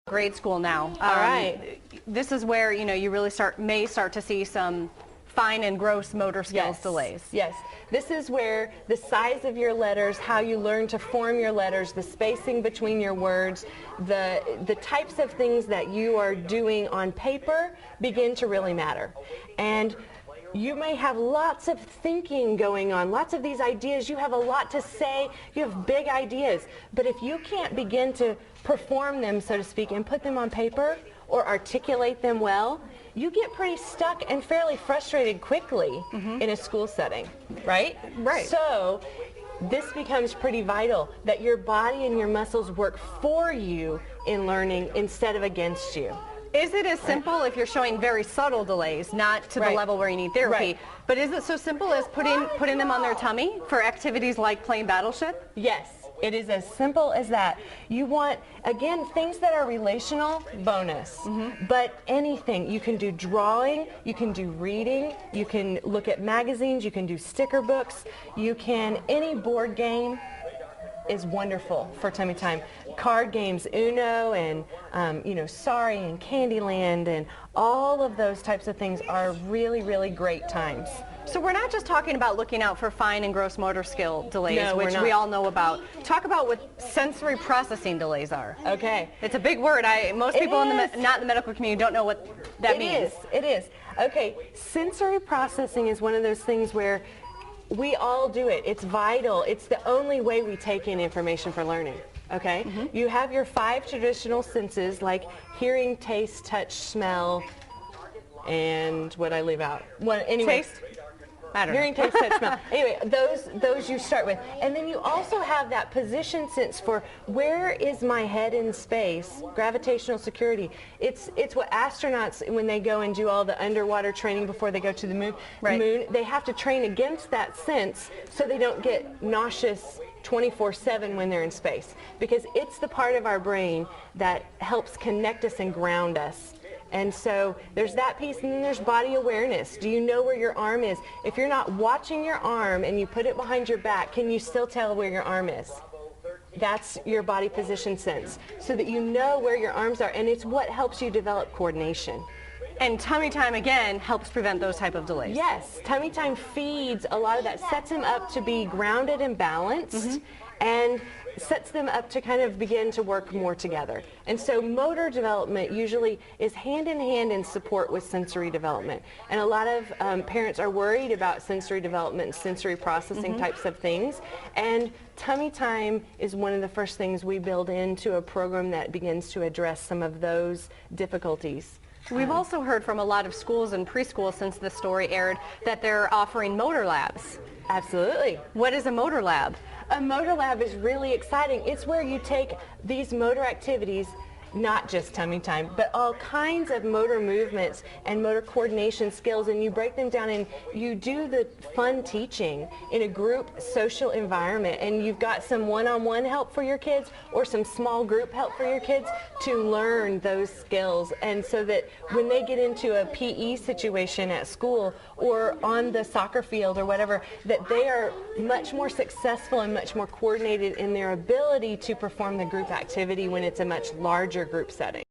Grade school now. All right. This is where, you really may start to see some fine and gross motor skills delays. Yes. This is where the size of your letters, how you learn to form your letters, the spacing between your words, the types of things that you are doing on paper begin to really matter. And you may have lots of thinking going on, lots of these ideas. You have a lot to say. You have big ideas. But if you can't begin to perform them, so to speak, and put them on paper or articulate them well, you get pretty stuck and fairly frustrated quickly in a school setting, right? Right. So this becomes pretty vital, that your body and your muscles work for you in learning instead of against you. Is it as simple if you're showing very subtle delays, not to the level where you need therapy, but is it so simple as putting them on their tummy for activities like playing Battleship? Yes, it is as simple as that. You want, again, things that are relational, bonus. But anything, you can do drawing, you can do reading, you can look at magazines, you can do sticker books, any board game is wonderful for tummy time. Card games, Uno and Sorry and Candyland and all of those types of things are really, really great times. So we're not just talking about looking out for fine and gross motor skill delays, which we all know about. Talk about what sensory processing delays are. Okay. It's a big word. Most people not in the medical community don't know what that means. It is. Okay, sensory processing is one of those things where we all do it. It's vital. It's the only way we take in information for learning. Okay? You have your 5 traditional senses like hearing, taste, touch, smell, and what I leave out. Taste? Hearing, taste, touch, smell. Anyway, those you start with. And then you also have that position sense for where is my head in space, gravitational security. It's what astronauts, when they go and do all the underwater training before they go to the moon, they have to train against that sense so they don't get nauseous 24/7 when they're in space. Because it's the part of our brain that helps connect us and ground us. And so there's that piece, and then there's body awareness. Do you know where your arm is? If you're not watching your arm and you put it behind your back, can you still tell where your arm is? That's your body position sense, so that you know where your arms are, and it's what helps you develop coordination. And tummy time, again, helps prevent those type of delays. Yes, tummy time feeds a lot of that, sets them up to be grounded and balanced, and sets them up to kind of begin to work more together. And so motor development usually is hand in hand in support with sensory development. And a lot of parents are worried about sensory development and sensory processing types of things. And tummy time is one of the first things we build into a program that begins to address some of those difficulties. We've also heard from a lot of schools and preschool since the story aired that they're offering motor labs. Absolutely. What is a motor lab? A motor lab is really exciting. It's where you take these motor activities, not just tummy time, but all kinds of motor movements and motor coordination skills, and you break them down and you do the fun teaching in a group social environment, and you've got some one-on-one help for your kids or some small group help for your kids to learn those skills, and so that when they get into a PE situation at school or on the soccer field or whatever, that they are much more successful and much more coordinated in their ability to perform the group activity when it's a much larger group setting.